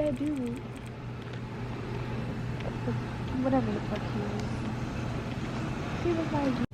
that dude. Whatever the fuck he was. He was like...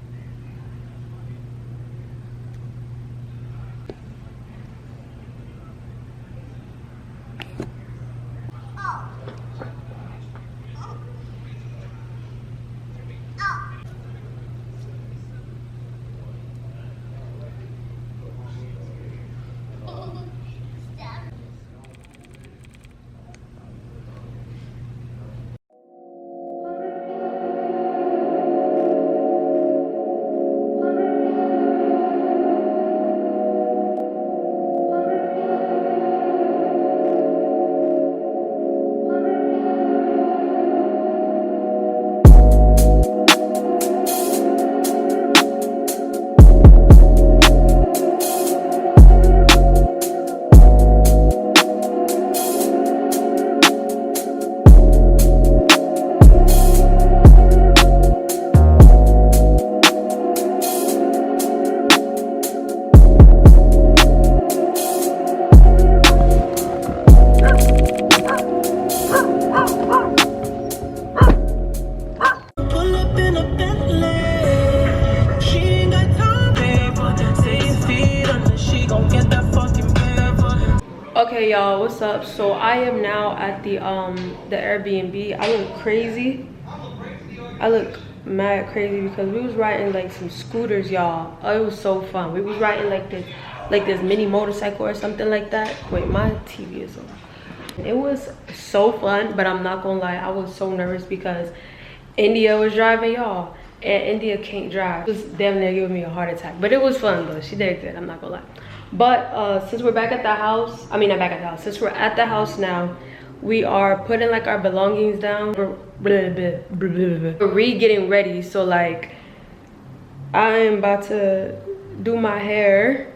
Okay, y'all, what's up? So I am now at the Airbnb. I look crazy. I look mad crazy because we was riding like some scooters, y'all. Oh, it was so fun. We was riding like this mini motorcycle or something like that. Wait, my TV is on. It was so fun, but I'm not gonna lie, I was so nervous because India was driving, y'all, and India can't drive. It was damn near giving me a heart attack, but it was fun though. She did good, I'm not gonna lie. But since we're back at the house, I mean not back at the house, since we're at the house now, we are putting like our belongings down. We're re-getting ready. So like I am about to do my hair,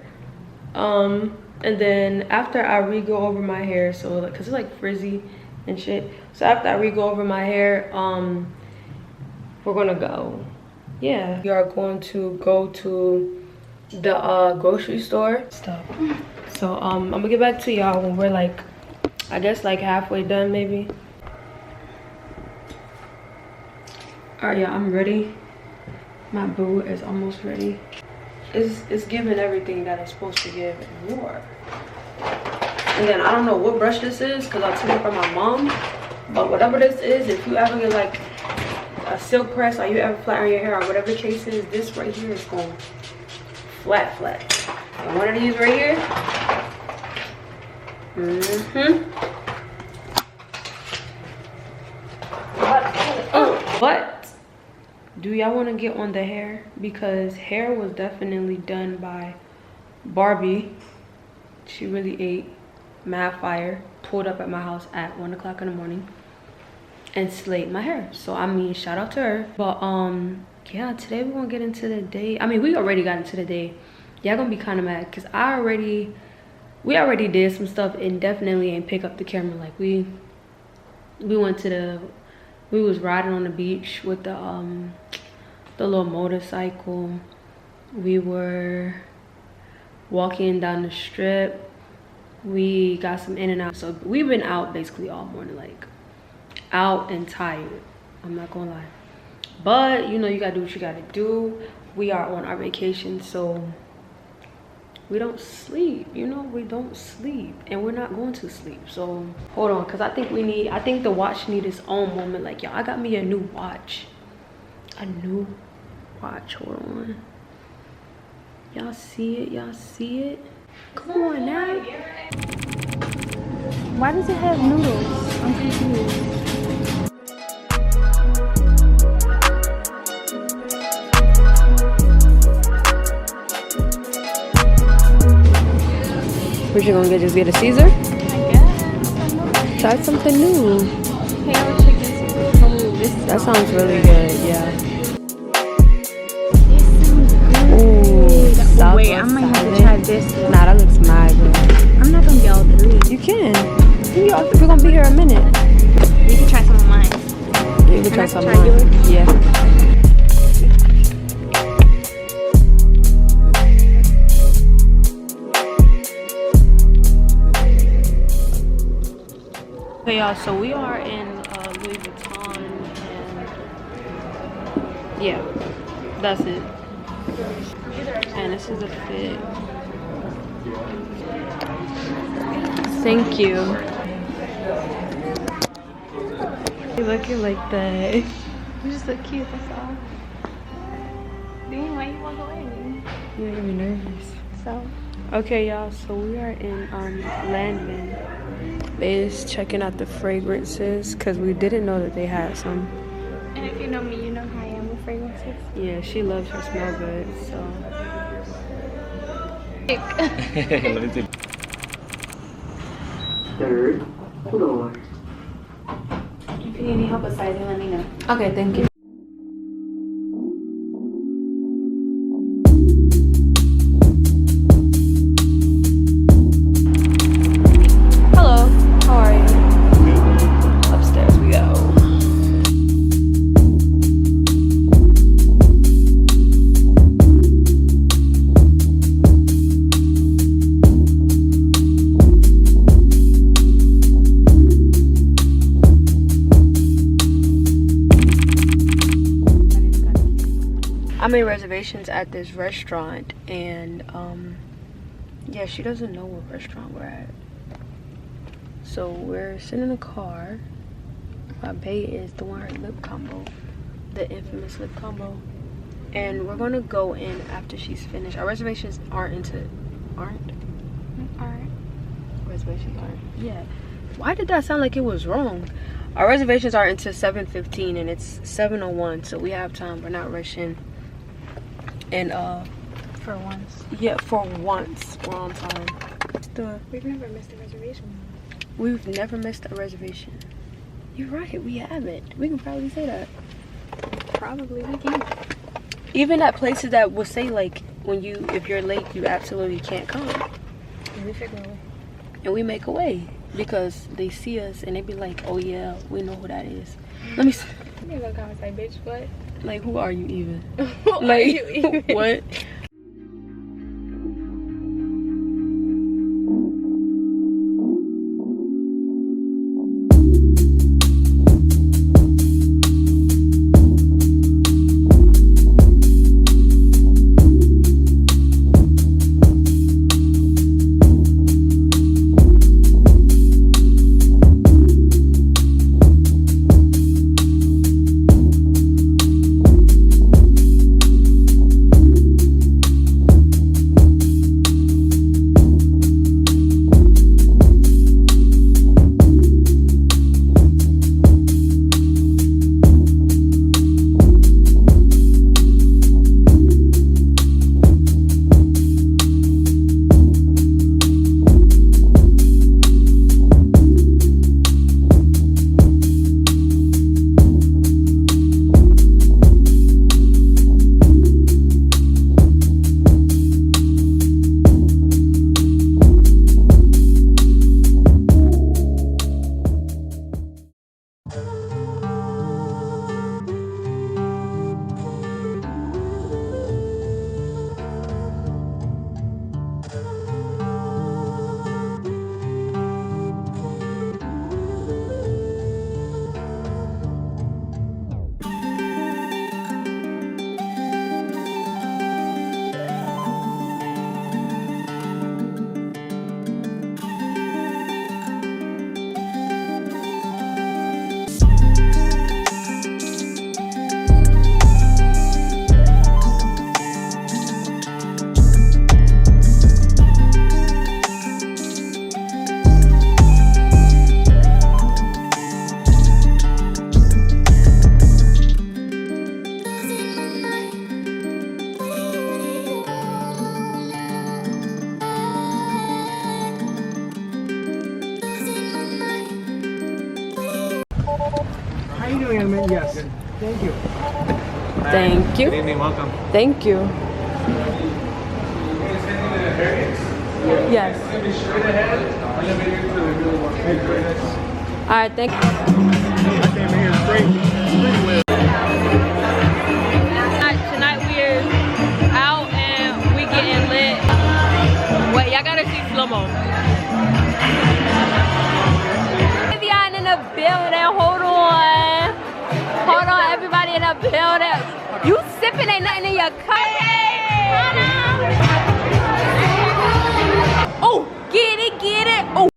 and then after I re-go over my hair, so like because it's like frizzy and shit, so after I re-go over my hair, we're gonna go, yeah, we are going to go to the grocery store stuff. So I'm gonna get back to y'all when we're like, I guess like halfway done maybe. All right, yeah, I'm ready. My boo is almost ready. It's giving everything that it's supposed to give and more. And then I don't know what brush this is because I took it from my mom, but whatever this is, if you ever get like a silk press or you ever flatten your hair or whatever the case is, this right here is going flat. And one of these right here, But do y'all want to get on the hair? Because hair was definitely done by Barbie. She really ate mad fire, pulled up at my house at 1 o'clock in the morning and slayed my hair. So I mean, shout out to her. But yeah, today we're gonna get into the day. I mean, we already got into the day. Y'all gonna be kind of mad because we already did some stuff and definitely ain't pick up the camera. Like we was riding on the beach with the little motorcycle. We were walking down the strip. We got some in and out. So we've been out basically all morning, like out and tired, I'm not gonna lie. But you know, you gotta do what you gotta do. We are on our vacation, so we don't sleep, you know, we don't sleep, and we're not going to sleep. So hold on, because I think the watch need its own moment. Like, y'all, I got me a new watch. Hold on, y'all see it? Come on now. Why does it have noodles? I'm confused. What you gonna get? Just get a Caesar? I guess. Try something new. Kale chicken Caesar. Oh, this That sounds really good, yeah. This sounds good. Ooh, Wait, I might have to try this one. Nah, that looks mad good. I'm not gonna get all three. You can. We're gonna be here a minute. You can try some of mine. You can try some of yours? mine. Yeah. Okay, y'all, so we are in Louis Vuitton, and yeah, that's it. And this is the fit. Thank you. You're looking like that. You just look cute, that's all. Then why you walk away? You're making me nervous. So, okay, y'all, so we are in Landman. Is checking out the fragrances because we didn't know that they had some. and if you know me, you know how I am with fragrances. Yeah, she loves her smell good, so. Third floor. If you need any help with sizing, let me know. Okay, thank you. Hello, how are you? Upstairs we go. I made reservations at this restaurant, and yeah, she doesn't know what restaurant we're at. So we're sitting in the car. My bae is doing her lip combo, the infamous lip combo, and we're gonna go in after she's finished. Our reservations aren't. Reservations aren't. Yeah. Why did that sound like it was wrong? Our reservations are until 7:15 and it's 7:01, so we have time. We're not rushing. And For once. yeah, for once we're on time. We've never missed a reservation. We've never missed a reservation. You're right, we haven't. We can probably say that. Probably we can. Even at places that will say like, if you're late, you absolutely can't come. And we figure a way. And we make a way because they see us and they be like, oh yeah, we know who that is. Let me see. I'm gonna go comment like, bitch, what? Like, who are you even? Who are Like, you even? what? How you doing, man? Yes. Thank you. Thank you. Good evening. Welcome. Thank you. Yes. All right, thank you. I came in here straight. Tonight we're out and we getting lit. Wait, y'all gotta see slow-mo. Vivian in the building. You sipping, ain't nothing in your cup. Oh, get it, get it. Oh.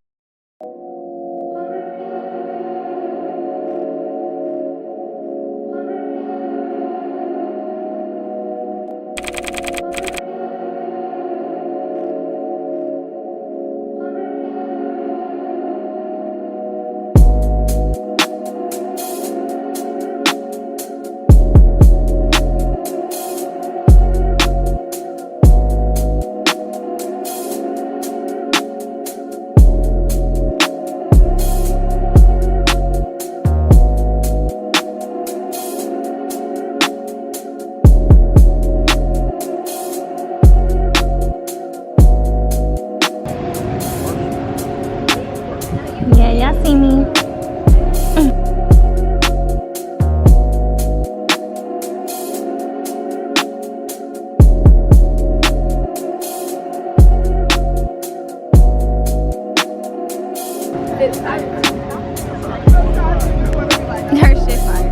Yeah, y'all see me. Her shit fire.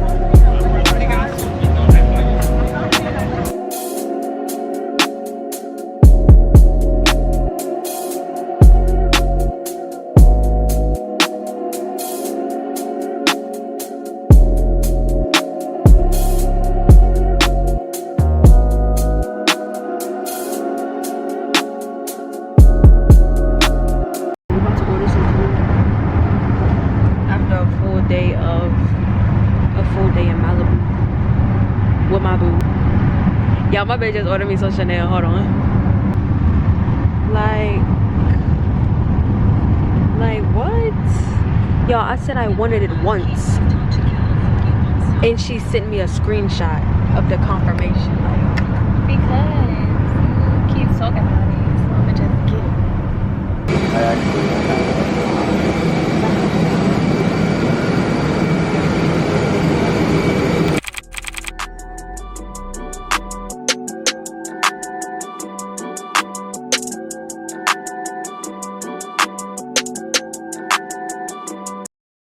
After a full day in Malibu with my boo. Y'all, my babe just ordered me some Chanel. Hold on. Like what? Y'all, I said I wanted it once, and she sent me a screenshot of the confirmation. Like,